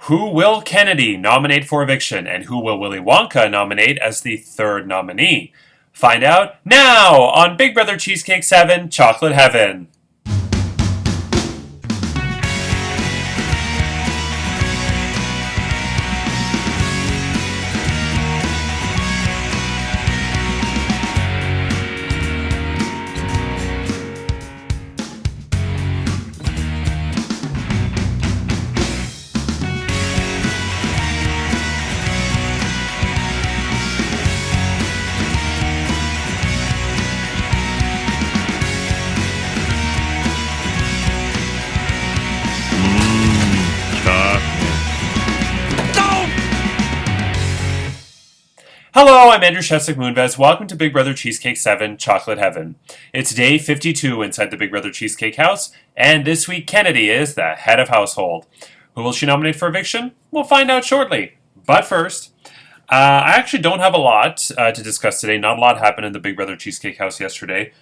Who will Kennedy nominate for eviction, and who will Willy Wonka nominate as the third nominee? Find out now on Big Brother Cheesecake 7 Chocolate Heaven. Hello, I'm Andrew Shesik Moonves. Welcome to Big Brother Cheesecake 7 Chocolate Heaven. It's day 52 inside the Big Brother Cheesecake house, and this week Kennedy is the head of household. Who will she nominate for eviction? We'll find out shortly. But first, I actually don't have a lot to discuss today. Not a lot happened in the Big Brother Cheesecake house yesterday,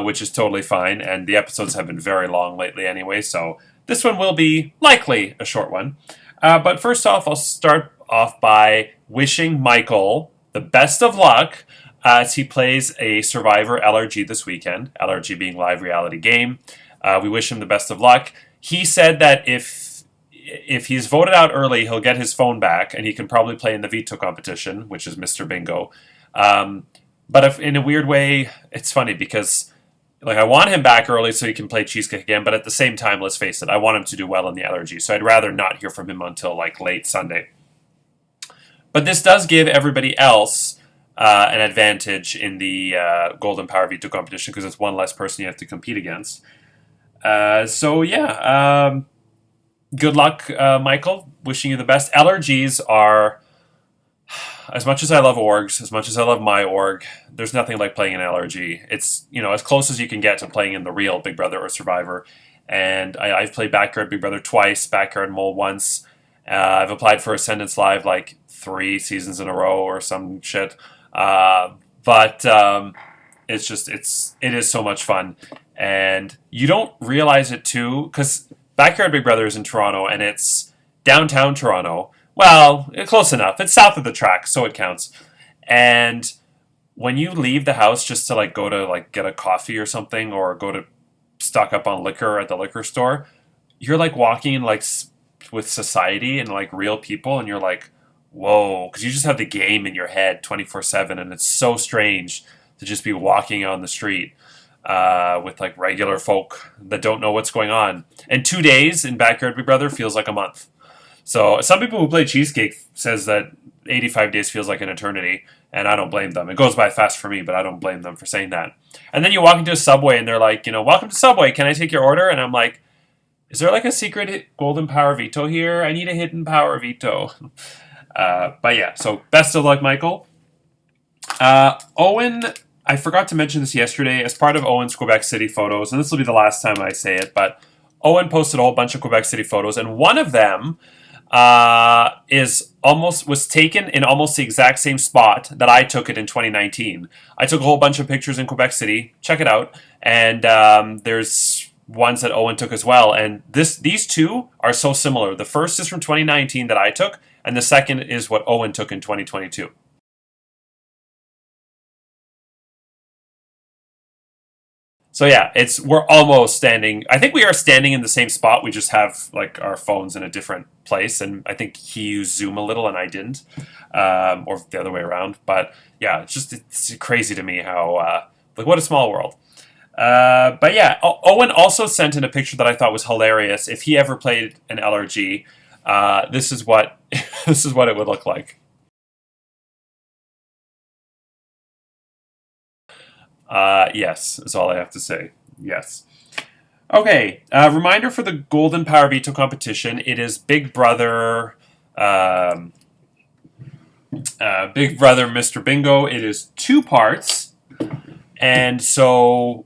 which is totally fine, and the episodes have been very long lately anyway, so this one will be likely a short one. But first off, I'll start off by wishing Michael the best of luck as he plays a Survivor LRG this weekend, LRG being live reality game. We wish him the best of luck. He said that if he's voted out early, he'll get his phone back, and he can probably play in the veto competition, which is Mr. Bingo. But if, in a weird way, it's funny because I want him back early so he can play Cheesecake again, but at the same time, let's face it, I want him to do well in the LRG, so I'd rather not hear from him until late Sunday. But this does give everybody else an advantage in the Golden Power Veto competition because it's one less person you have to compete against. Good luck, Michael. Wishing you the best. LRGs are, as much as I love orgs, as much as I love my org, there's nothing like playing an LRG. It's, as close as you can get to playing in the real Big Brother or Survivor. And I've played Backyard Big Brother twice, Backyard Mole once. I've applied for Ascendance Live 3 seasons in a row or some shit. It is so much fun. And you don't realize it too, because Backyard Big Brother is in Toronto and it's downtown Toronto. Well, close enough. It's south of the track, so it counts. And when you leave the house just to go to get a coffee or something, or go to stock up on liquor at the liquor store, you're walking in with society and real people, and you're whoa, because you just have the game in your head 24/7, and it's so strange to just be walking on the street with regular folk that don't know what's going on. And 2 days in Backyard Big Brother feels like a month. So some people who play Cheesecake says that 85 days feels like an eternity, and I don't blame them. It goes by fast for me, but I don't blame them for saying that. And then you walk into a Subway, and they're welcome to Subway, can I take your order? And I'm like, is there a secret golden power veto here? I need a hidden power veto. So best of luck, Michael. Owen, I forgot to mention this yesterday, as part of Owen's Quebec City photos, and this will be the last time I say it, but Owen posted a whole bunch of Quebec City photos, and one of them was taken in almost the exact same spot that I took it in 2019. I took a whole bunch of pictures in Quebec City. Check it out. And there's ones that Owen took as well. And these two are so similar. The first is from 2019 that I took, and the second is what Owen took in 2022. So yeah, we're almost standing. I think we are standing in the same spot. We just have our phones in a different place, and I think he used Zoom a little and I didn't, or the other way around. But yeah, it's crazy to me how what a small world. Owen also sent in a picture that I thought was hilarious. If he ever played an LRG, this is what this is what it would look like. Yes, is all I have to say. Yes. Okay, reminder for the Golden Power Veto competition. It is Big Brother Mr. Bingo. It is 2 parts. And so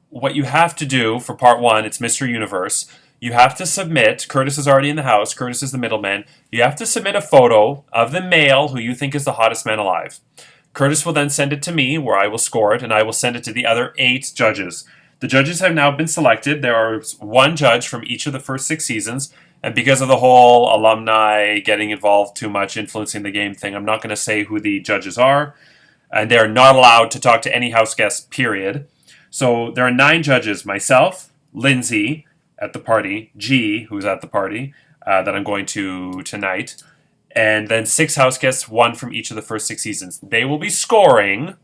what you have to do for part 1, it's Mr. Universe. You have to submit, Curtis is already in the house, Curtis is the middleman. You have to submit a photo of the male who you think is the hottest man alive. Curtis will then send it to me, where I will score it, and I will send it to the other 8 judges. The judges have now been selected. There is 1 judge from each of the first 6 seasons. And because of the whole alumni getting involved too much, influencing the game thing, I'm not going to say who the judges are. And they're not allowed to talk to any house guests, period. So there are 9 judges: myself, Lindsay at the party, G, who's at the party, that I'm going to tonight, and then 6 house guests, 1 from each of the first 6 seasons. They will be scoring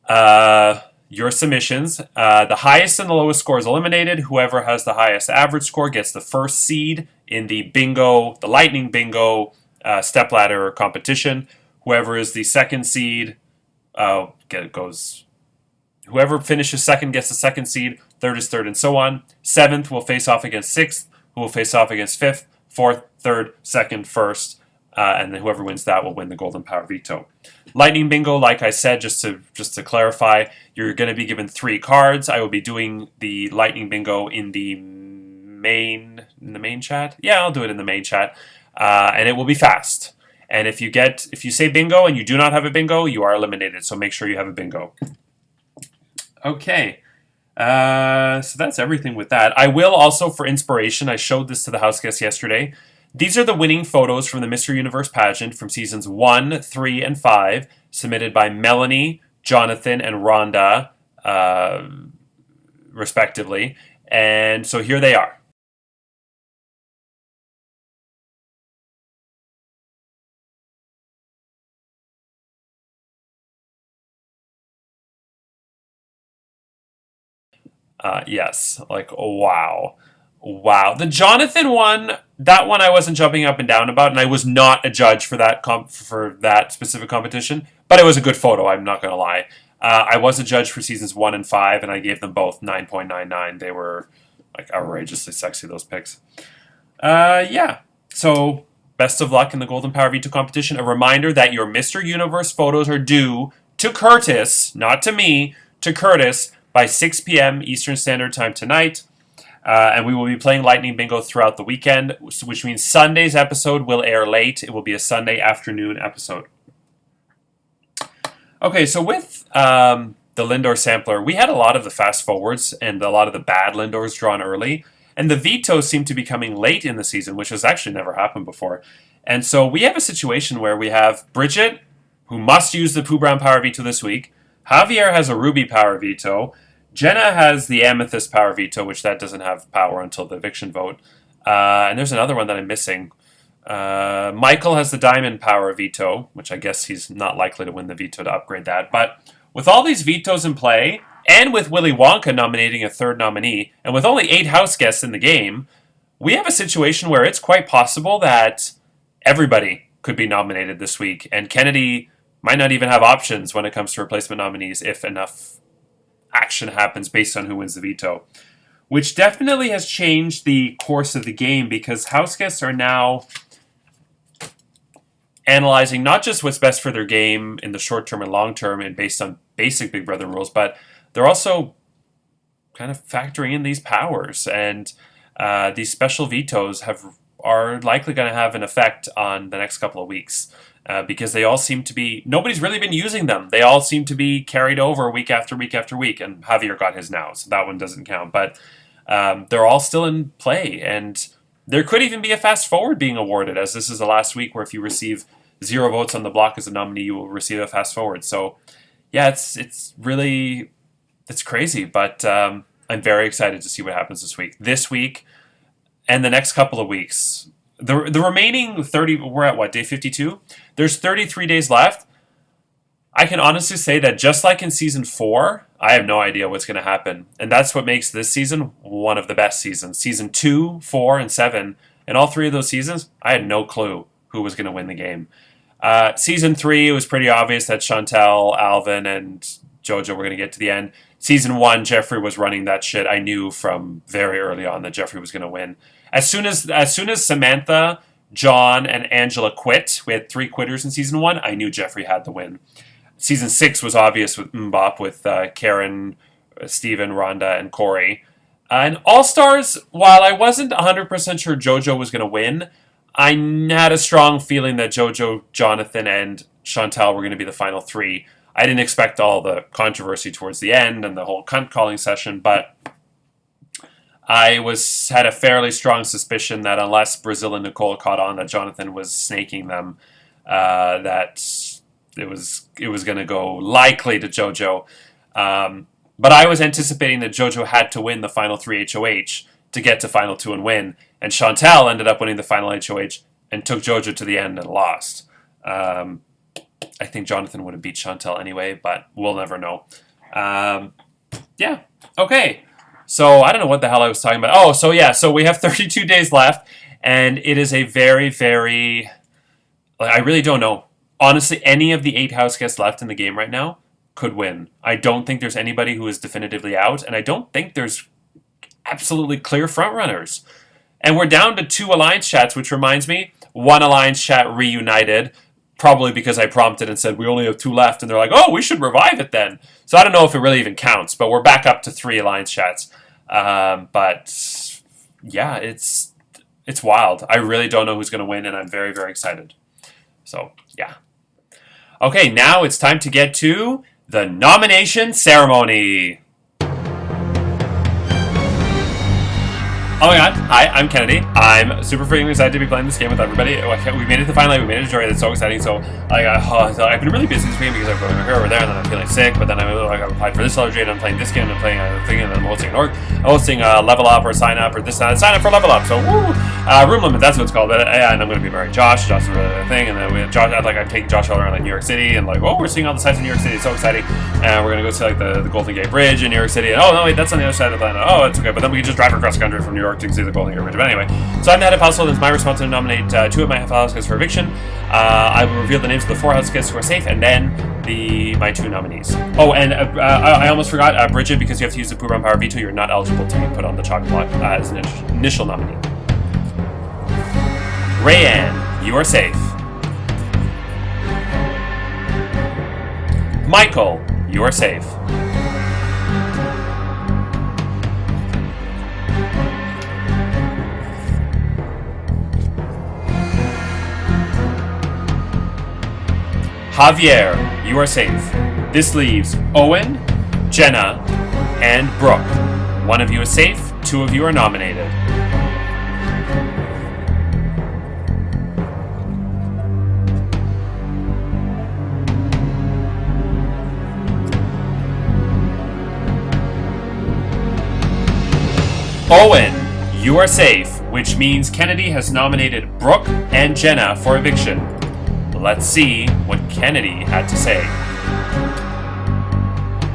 your submissions. The highest and the lowest score is eliminated. Whoever has the highest average score gets the first seed in the bingo, the lightning bingo stepladder competition. Whoever is the second seed goes. Whoever finishes second gets the second seed. Third is third, and so on. 7th will face off against 6th, who will face off against 5th, 4th, 3rd, 2nd, 1st, and then whoever wins that will win the Golden Power Veto. Lightning Bingo, like I said, just to clarify, you're going to be given 3 cards. I will be doing the Lightning Bingo in the main chat. Yeah, I'll do it in the main chat, and it will be fast. And if you say bingo and you do not have a bingo, you are eliminated. So make sure you have a bingo. Okay. So that's everything with that. I will also, for inspiration, I showed this to the house guests yesterday. These are the winning photos from the Mr. Universe pageant from seasons 1, 3, and 5, submitted by Melanie, Jonathan, and Rhonda, respectively. And so here they are. Yes, like, wow. Wow. The Jonathan one, that one I wasn't jumping up and down about, and I was not a judge for that for that specific competition, but it was a good photo, I'm not going to lie. I was a judge for seasons 1 and 5, and I gave them both 9.99. They were like outrageously sexy, those pics. Yeah. So, best of luck in the Golden Power Veto competition. A reminder that your Mr. Universe photos are due to Curtis, not to me, to Curtis, by 6 p.m. Eastern Standard Time tonight. And we will be playing Lightning Bingo throughout the weekend, which means Sunday's episode will air late. It will be a Sunday afternoon episode. Okay, so with the Lindor sampler, we had a lot of the fast forwards and a lot of the bad Lindors drawn early. And the vetoes seem to be coming late in the season, which has actually never happened before. And so we have a situation where we have Bridget, who must use the Pooh Brown Power Veto this week. Javier has a Ruby Power Veto. Jenna has the Amethyst Power Veto, which that doesn't have power until the eviction vote. And there's another one that I'm missing. Michael has the Diamond Power Veto, which I guess he's not likely to win the veto to upgrade that. But with all these vetoes in play, and with Willy Wonka nominating a third nominee, and with only 8 house guests in the game, we have a situation where it's quite possible that everybody could be nominated this week, and Kennedy might not even have options when it comes to replacement nominees if enough action happens based on who wins the veto, which definitely has changed the course of the game because house guests are now analyzing not just what's best for their game in the short term and long term and based on basic Big Brother rules, but they're also kind of factoring in these powers, and these special vetoes are likely going to have an effect on the next couple of weeks. Because they all seem to be, nobody's really been using them. They all seem to be carried over week after week after week, and Javier got his now, so that one doesn't count. But they're all still in play, and there could even be a fast forward being awarded, as this is the last week where if you receive 0 votes on the block as a nominee, you will receive a fast forward. So, yeah, it's really, it's crazy, but I'm very excited to see what happens this week, and the next couple of weeks. The remaining 30, we're at what, day 52? There's 33 days left. I can honestly say that just like in season 4, I have no idea what's going to happen. And that's what makes this season one of the best seasons. Season 2, 4, and 7, in all 3 of those seasons, I had no clue who was going to win the game. Season 3, it was pretty obvious that Chantel, Alvin, and JoJo were going to get to the end. Season 1, Jeffrey was running that shit. I knew from very early on that Jeffrey was going to win. As soon as Samantha, John, and Angela quit, we had 3 quitters in season 1, I knew Jeffrey had the win. Season 6 was obvious with Mbop, with Karen, Steven, Rhonda, and Corey. And All-Stars, while I wasn't 100% sure JoJo was going to win, I had a strong feeling that JoJo, Jonathan, and Chantal were going to be the final 3. I didn't expect all the controversy towards the end and the whole cunt calling session, but had a fairly strong suspicion that unless Brazil and Nicole caught on that Jonathan was snaking them, that it was going to go likely to JoJo. But I was anticipating that JoJo had to win the final 3 HOH to get to final 2 and win, and Chantal ended up winning the final HOH and took JoJo to the end and lost. I think Jonathan would have beat Chantal anyway, but we'll never know. Yeah, okay. So I don't know what the hell I was talking about. Oh, so we have 32 days left, and it is a very, very... I really don't know. Honestly, any of the 8 house guests left in the game right now could win. I don't think there's anybody who is definitively out, and I don't think there's absolutely clear frontrunners. And we're down to 2 alliance chats, which reminds me, 1 alliance chat reunited, probably because I prompted and said we only have 2 left, and they're like, oh, we should revive it then. So I don't know if it really even counts, but we're back up to 3 alliance chats. But yeah, it's wild. I really don't know who's going to win, and I'm very, very excited. So yeah. Okay, now it's time to get to the nomination ceremony. Oh my god, hi, I'm Kennedy. I'm super freaking excited to be playing this game with everybody. We made it to the final, we made it to Jory, that's so exciting. So I've been really busy this week because I'm going here, over there, and then I'm feeling sick, but then I applied for this allergy, and I'm playing this game, and I'm playing a thing, and then I'm hosting an org. I'm hosting a level up or sign up, or this sign up for level up. So woo! Room limit, that's what it's called. But, and I'm going to be marrying Josh. Josh is really a thing, and then we have Josh, I'm taking Josh all around New York City, and we're seeing all the sites in New York City, it's so exciting. And we're going to go see the Golden Gate Bridge in New York City, and oh no, wait, that's on the other side of the planet. Oh, it's okay, but then we can just drive across the country from New York to see the Golden Gate Bridge. But anyway, so I'm the head of household, and it's my responsibility to nominate 2 of my house guests for eviction. I will reveal the names of the 4 house guests who are safe, and then my 2 nominees. Oh, and I almost forgot, Bridget, because you have to use the Pooh Brown Power Veto, you're not eligible to be put on the chocolate block as an initial nominee. Rayanne, you are safe. Michael, you are safe. Javier, you are safe. This leaves Owen, Jenna, and Brooke. 1 of you is safe, 2 of you are nominated. Owen, you are safe, which means Kennedy has nominated Brooke and Jenna for eviction. Let's see what Kennedy had to say.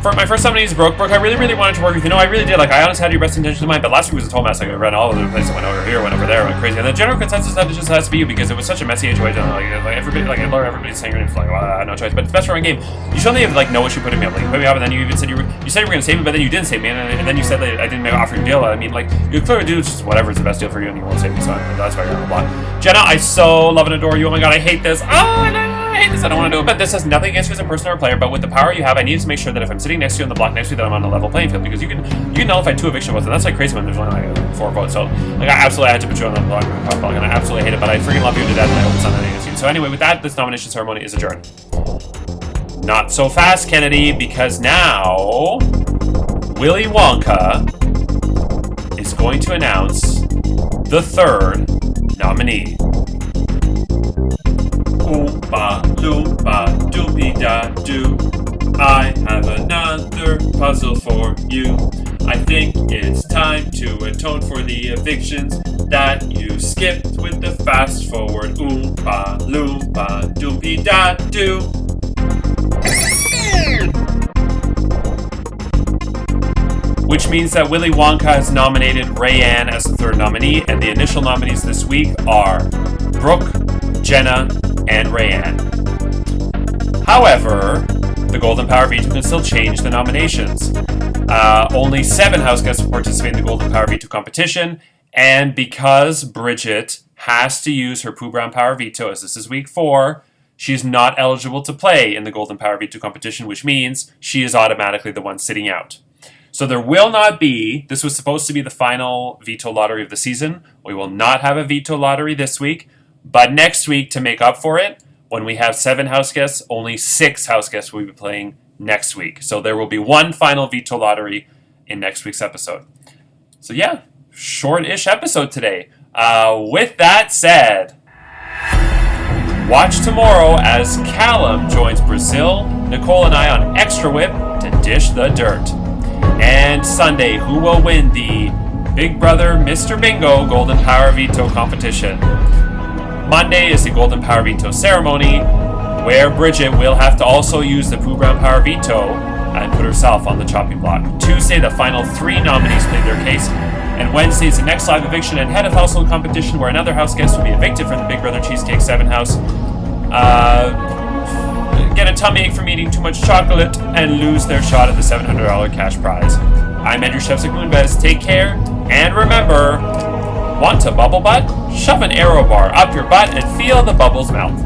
For my first nominee is Brooke. Brooke, I really, really wanted to work with you. No, I really did. I honestly had your best intentions in mind, but last week was a total mess. I ran all over the place. I went over here, went over there, went crazy. And the general consensus that it just has to be you because it was such a messy HOH. Everybody's saying your name's no choice. But it's best for my game. You shouldn't have know what you put me up. You put me up, and then you even said you said you were going to save me, but then you didn't save me, and then you said that I didn't offer you a deal. I mean, you clearly do just whatever is the best deal for you, and you won't save me. So that's why you're on the block. Jenna, I so love and adore you. Oh my god, I hate this. Oh no. I hate this, I don't want to do it, but this has nothing against you as a person or a player, but with the power you have, I need to make sure that if I'm sitting next to you on the block next to you, that I'm on a level playing field, because you can nullify 2 eviction votes, and that's crazy when there's only 4 votes, so I absolutely had to put you on the block, and I absolutely hate it, but I freaking love you to death, and I hope it's not anything against you. So anyway, with that, this nomination ceremony is adjourned. Not so fast, Kennedy, because now Willy Wonka is going to announce the 3rd nominee. Oompa loompa doopy da doo. I have another puzzle for you. I think it's time to atone for the evictions that you skipped with the fast forward. Oompa loompa doopy da doo. Which means that Willy Wonka has nominated Rayanne as the 3rd nominee, and the initial nominees this week are Brooke, Jenna, and Rayanne. However, the Golden Power Veto can still change the nominations. Only 7 house guests will participate in the Golden Power Veto competition, and because Bridget has to use her Pooh Brown Power Veto, as this is week 4, she's not eligible to play in the Golden Power Veto competition, which means she is automatically the one sitting out. So there will not be, this was supposed to be the final veto lottery of the season. We will not have a veto lottery this week. But next week, to make up for it, when we have 7 house guests, only 6 house guests will be playing next week. So there will be 1 final veto lottery in next week's episode. So yeah, short-ish episode today. With that said, watch tomorrow as Callum joins Brazil, Nicole and I on Extra Whip to dish the dirt. And Sunday, who will win the Big Brother Mr. Bingo Golden Power Veto competition? Monday is the Golden Power Veto ceremony, where Bridget will have to also use the Pooh Brown Power Veto and put herself on the chopping block. Tuesday, the final 3 nominees plead their case. And Wednesday is the next live eviction and head of household competition, where another house guest will be evicted from the Big Brother Cheesecake 7 house. Get a tummy ache from eating too much chocolate and lose their shot at the $700 cash prize. I'm Andrew Shevzik Moonves. Take care, and remember, want a bubble butt? Shove an arrow bar up your butt and feel the bubbles melt.